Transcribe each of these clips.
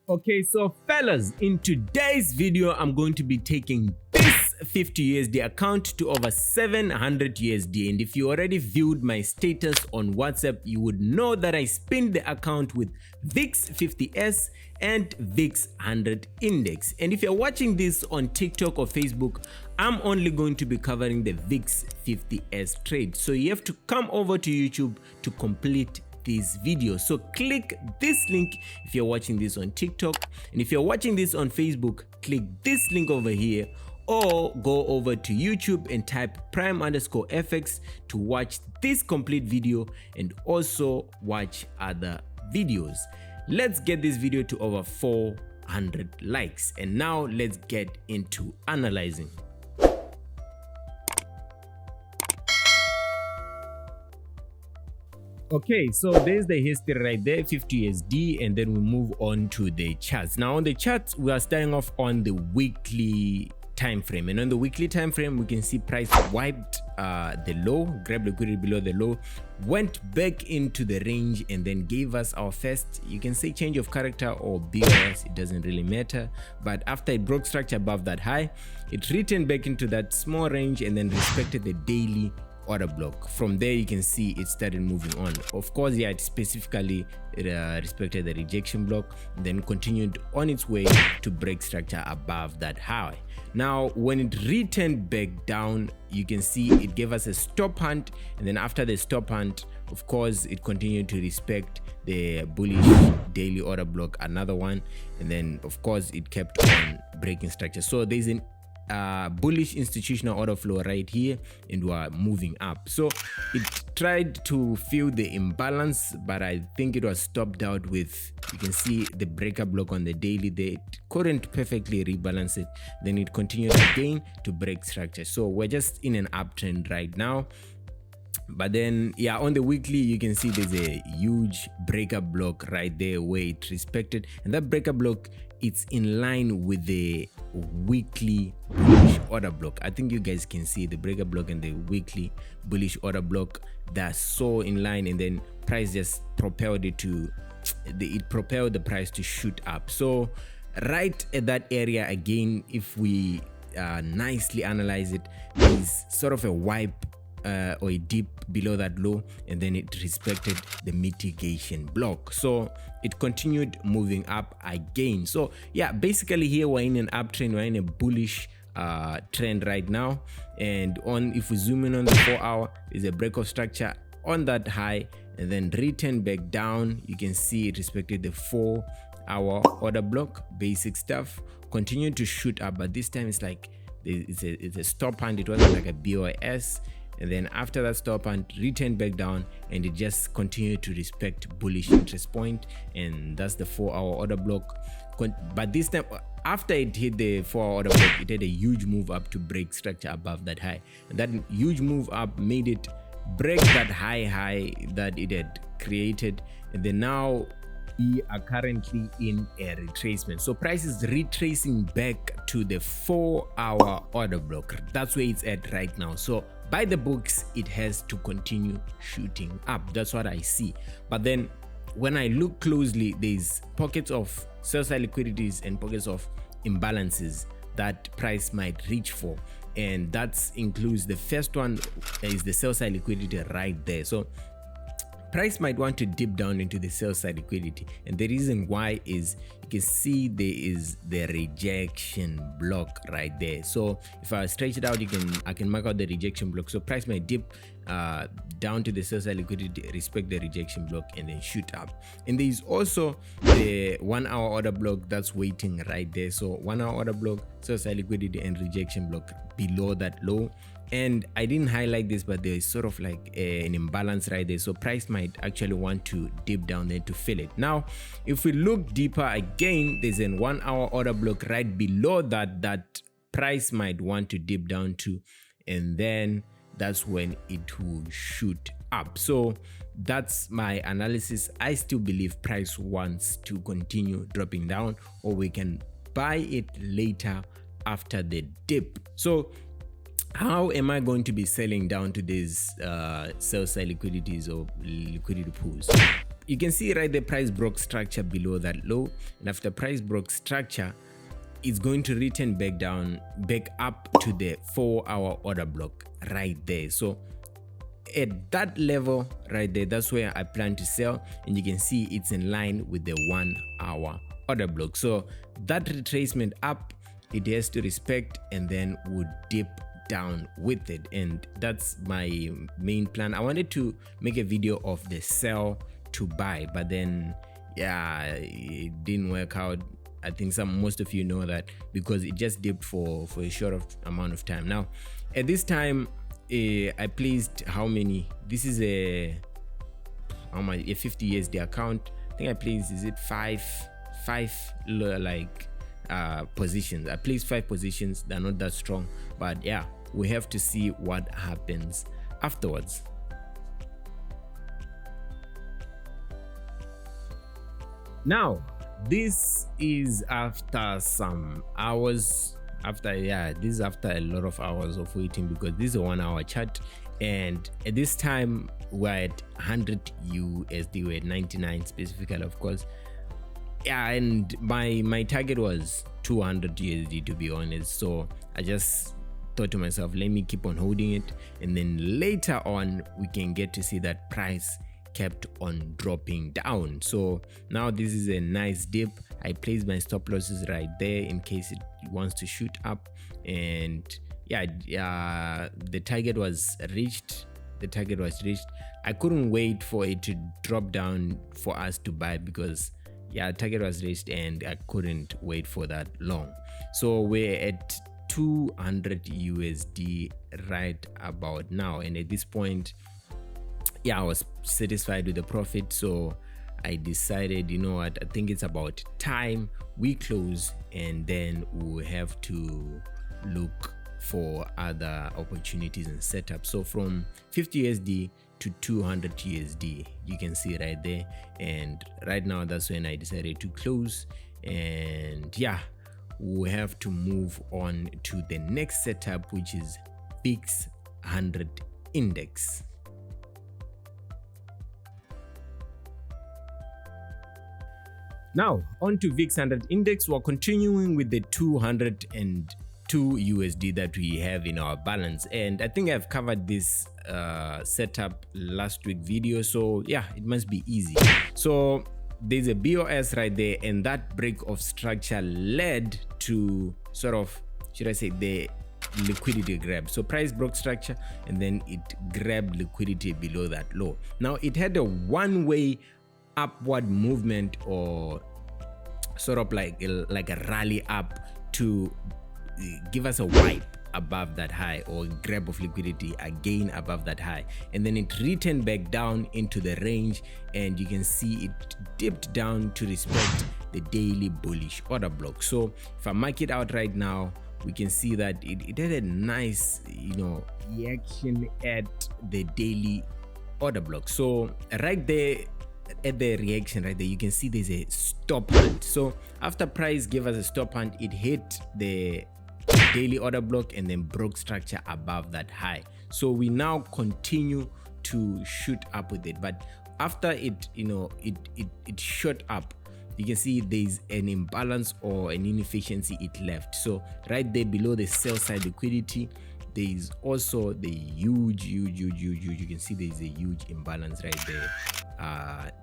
Okay, so fellas, in today's video, I'm going to be taking this 50 USD account to over 700 USD. And if you already viewed my status on WhatsApp, you would know that I spinned the account with VIX 50S and VIX 100 index. And if you're watching this on TikTok or Facebook, I'm only going to be covering the VIX 50S trade. So you have to come over to YouTube to complete this video. So click this link if you're watching this on TikTok, and if you're watching this on Facebook, click this link over here, or go over to YouTube and type prime_fx to watch this complete video and also watch other videos. Let's get this video to over 400 likes, and now let's get into analyzing. Okay, so there's the history right there, 50 USD, and then we move on to the charts. Now on the charts, we are starting off on the weekly time frame, and on the weekly time frame, we can see price wiped the low, grabbed liquidity below the low, went back into the range, and then gave us our first, you can say, change of character or BOS, it doesn't really matter. But after it broke structure above that high, it returned back into that small range and then respected the daily order block. From there, you can see it started moving on. Of course, yeah, it specifically respected the rejection block, then continued on its way to break structure above that high. Now, when it returned back down, you can see it gave us a stop hunt, and then after the stop hunt, of course, it continued to respect the bullish daily order block, another one, and then of course it kept on breaking structure. So there's an bullish institutional order flow right here, and we're moving up. So it tried to fill the imbalance, but I think it was stopped out with, you can see the breaker block on the daily there. It couldn't perfectly rebalance it, then it continued again to break structure. So we're just in an uptrend right now. But then, yeah, on the weekly, you can see there's a huge breaker block right there where it respected, and that breaker block, it's in line with the weekly bullish order block. I think you guys can see the breaker block and the weekly bullish order block, that's so in line, and then price just propelled it to it propelled the price to shoot up. So right at that area again, if we nicely analyze it, is sort of a wipe or a dip below that low, and then it respected the mitigation block, so it continued moving up again. So yeah, basically here we're in an uptrend, we're in a bullish trend right now. And on, if we zoom in on the 4 hour, is a break of structure on that high and then return back down. You can see it respected the 4 hour order block, basic stuff, continued to shoot up, but this time it's like it's a stop hunt. It wasn't like a BOS. And then after that stop and returned back down, and it just continued to respect bullish interest point, and that's the 4 hour order block. But this time, after it hit the 4 hour order block, it had a huge move up to break structure above that high, and that huge move up made it break that high that it had created. And then now we are currently in a retracement, so price is retracing back to the 4 hour order block. That's where it's at right now. So by the books, it has to continue shooting up. That's what I see. But then when I look closely, there's pockets of sell-side liquidities and pockets of imbalances that price might reach for, and that includes the first one is the sell-side liquidity right there. So price might want to dip down into the sell side liquidity, and the reason why is you can see there is the rejection block right there. So if I stretch it out, I can mark out the rejection block. So price might dip down to the sell side liquidity, respect the rejection block, and then shoot up. And there is also the 1 hour order block that's waiting right there. So 1 hour order block, sell side liquidity, and rejection block below that low. And I didn't highlight this, but there is sort of like an imbalance right there, so price might actually want to dip down there to fill it. Now if we look deeper again, there's a 1 hour order block right below that price might want to dip down to, and then that's when it will shoot up. So that's my analysis. I still believe price wants to continue dropping down, or we can buy it later after the dip. So how am I going to be selling down to these sell side liquidities or liquidity pools? you can see right the price broke structure below that low, and after price broke structure, it's going to return back up to the 4-hour order block right there. So at that level right there, that's where I plan to sell, and you can see it's in line with the 1-hour order block. So that retracement up, it has to respect and then would dip down with it, and that's my main plan. I wanted to make a video of the sell to buy, but then yeah, it didn't work out. I think most of you know that because it just dipped for a short amount of time. Now at this time, I placed how many? This is a 50 USD account. I think I placed, is it five like positions. I placed 5 positions. They're not that strong, but yeah, we have to see what happens afterwards. Now this is after some hours, this is after a lot of hours of waiting, because this is a 1-hour chart, and at this time we're at 100 USD. we're at 99 specifically, of course. Yeah, and my target was 200 USD, to be honest. So I just thought to myself, let me keep on holding it, and then later on we can get to see that price kept on dropping down. So now this is a nice dip. I placed my stop losses right there in case it wants to shoot up, and yeah, the target was reached. I couldn't wait for it to drop down for us to buy, because yeah, target was reached and I couldn't wait for that long. So we're at 200 USD right about now, and at this point, yeah, I was satisfied with the profit, so I decided, you know what, I think it's about time we close, and then we'll have to look for other opportunities and setup. So from 50 USD to 200 USD, you can see right there, and right now that's when I decided to close. And yeah, we'll have to move on to the next setup, which is VIX 100 index. Now on to VIX 100 index. We're continuing with the 202 USD that we have in our balance, and I think I've covered this setup last week video, so yeah, it must be easy. So there's a BOS right there, and that break of structure led to sort of, should I say, the liquidity grab. So price broke structure and then it grabbed liquidity below that low. Now it had a one-way upward movement, or sort of like a rally up to give us a wipe above that high, or grab of liquidity again above that high, and then it returned back down into the range, and you can see it dipped down to respect the daily bullish order block. So if I mark it out right now, we can see that it had a nice, you know, reaction at the daily order block. So right there at the reaction right there, you can see there's a stop hunt. So after price gave us a stop hunt, it hit the daily order block and then broke structure above that high. So we now continue to shoot up with it, but after it, you know, it shot up, you can see there's an imbalance or an inefficiency it left. So right there below the sell side liquidity, there is also the huge, you can see there's a huge imbalance right there.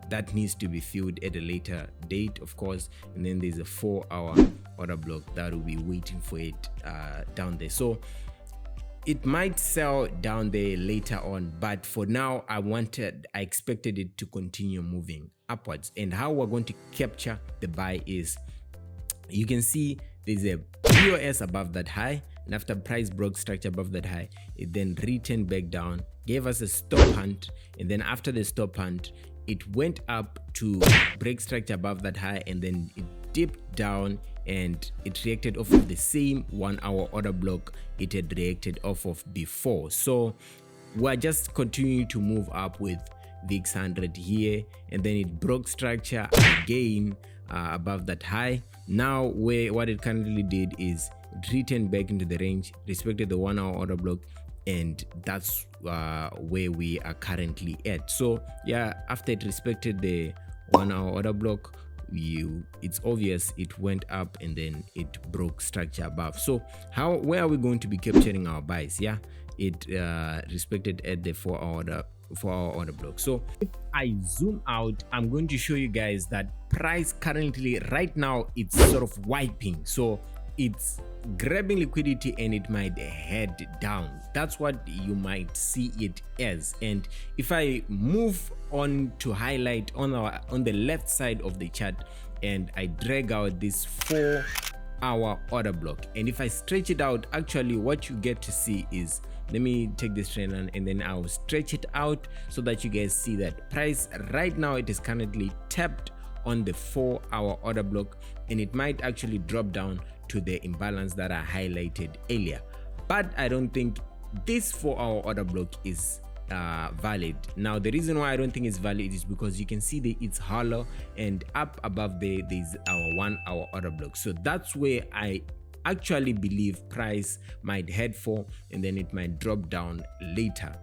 That needs to be filled at a later date, of course, and then there's a 4-hour order block that will be waiting for it down there. So it might sell down there later on, but for now I expected it to continue moving upwards. And how we're going to capture the buy is, you can see there's a POS above that high, and after price broke structure above that high, it then returned back down, gave us a stop hunt, and then after the stop hunt, it went up to break structure above that high, and then it dipped down and it reacted off of the same 1-hour order block it had reacted off of before. So we're just continuing to move up with VIX 100 here, and then it broke structure again above that high. Now what it currently did is it returned back into the range, respected the 1-hour order block, and that's where we are currently at. So yeah, after it respected the 1 hour order block, it's obvious it went up and then it broke structure above. So where are we going to be capturing our buys? Yeah, it respected at the 4 hour order block. So if I zoom out, I'm going to show you guys that price currently right now it's sort of wiping. So it's grabbing liquidity and it might head down. That's what you might see it as. And if I move on to highlight on the left side of the chart and I drag out this 4 hour order block, and if I stretch it out, actually what you get to see is, let me take this trend line and then I'll stretch it out so that you guys see that price right now it is currently tapped on the 4 hour order block, and it might actually drop down to the imbalance that I highlighted earlier. But I don't think this 4 hour order block is valid. Now the reason why I don't think it's valid is because you can see that it's hollow, and up above there's our 1 hour order block. So that's where I actually believe price might head for, and then it might drop down later.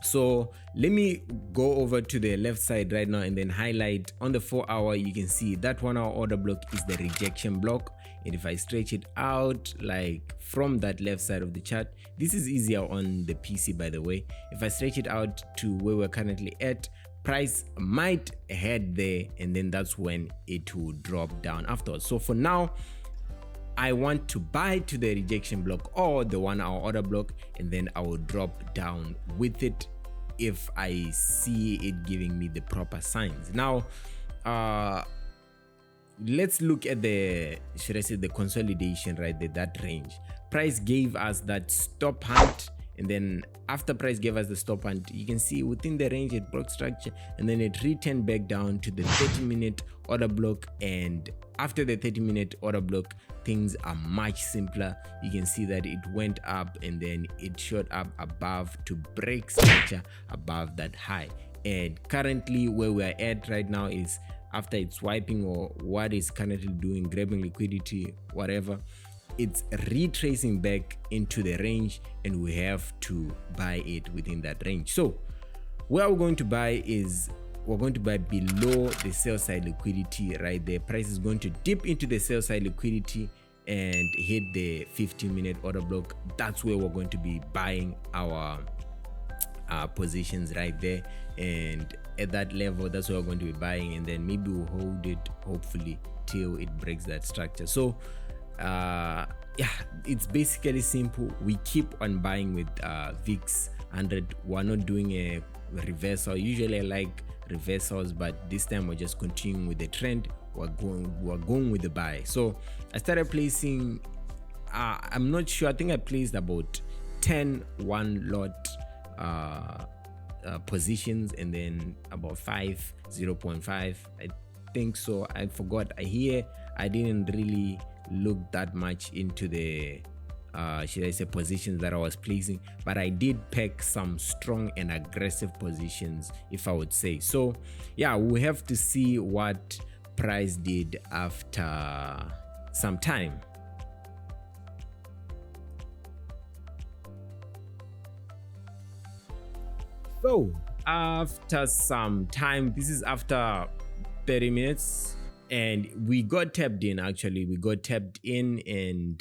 So let me go over to the left side right now and then highlight on the 4 hour. You can see that 1 hour order block is the rejection block, and if I stretch it out like from that left side of the chart, this is easier on the PC by the way. If I stretch it out to where we're currently at, price might head there, and then that's when it will drop down afterwards. So for now, I want to buy to the rejection block or the 1 hour order block, and then I will drop down with it if I see it giving me the proper signs. Now let's look at the, should I say, the consolidation right there, that range. Price gave us that stop hunt, and then after price gave us the stop hunt, you can see within the range it broke structure, and then it returned back down to the 30-minute order block. And after the 30-minute order block, things are much simpler. You can see that it went up and then it shot up above to break structure above that high. And currently where we are at right now is, after it's wiping, or what is currently doing, grabbing liquidity, whatever, it's retracing back into the range, and we have to buy it within that range. So where we're going to buy is, we're going to buy below the sell side liquidity right there. Price is going to dip into the sell side liquidity and hit the 15-minute order block. That's where we're going to be buying our positions right there, and at that level that's where we're going to be buying, and then maybe we'll hold it hopefully till it breaks that structure. So yeah, it's basically simple. We keep on buying with VIX 100. We're not doing a reversal. Usually I like reversals, but this time we're just continuing with the trend. We're going with the buy. So I started placing, I'm not sure, I think I placed about 10 one lot positions, and then about 5 0.5, I think so. I forgot. I didn't really look that much into the should I say positions that I was placing, but I did pack some strong and aggressive positions, if I would say. So yeah, we have to see what price did after some time. So after some time, this is after 30 minutes, and we got tapped in. Actually, we got tapped in, and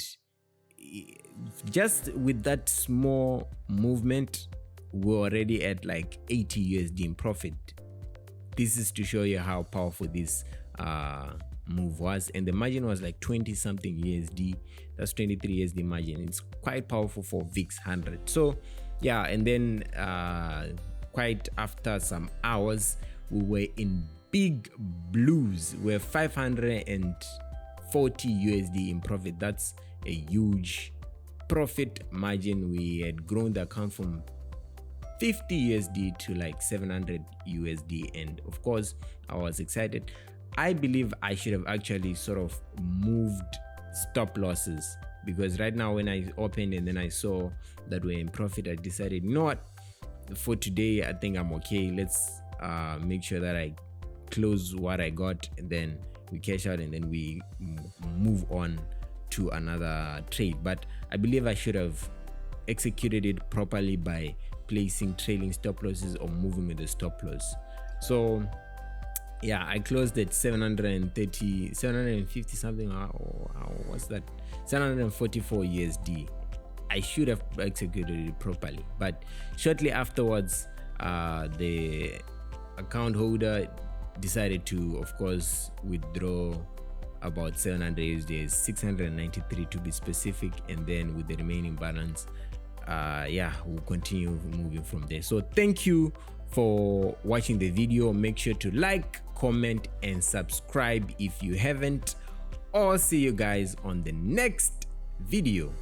just with that small movement, we're already at like 80 USD in profit. This is to show you how powerful this move was, and the margin was like 20 something USD. That's 23 USD margin. It's quite powerful for VIX 100. So yeah, and then quite after some hours, we were in big blues. We're 540 USD in profit. That's a huge profit margin. We had grown the account from 50 USD to like 700 USD, and of course I was excited. I believe I should have actually sort of moved stop losses, because right now when I opened and then I saw that we're in profit, I decided, you know what, for today I think I'm okay. Let's make sure that I close what I got, and then we cash out, and then we move on to another trade. But I believe I should have executed it properly by placing trailing stop losses or moving with the stop loss. So yeah, I closed at 750 something, or what's that, 744 USD. I should have executed it properly, but shortly afterwards the account holder decided to, of course, withdraw about 700 USD, 693 to be specific, and then with the remaining balance, we'll continue moving from there. So thank you for watching the video. Make sure to like, comment, and subscribe if you haven't. I'll see you guys on the next video.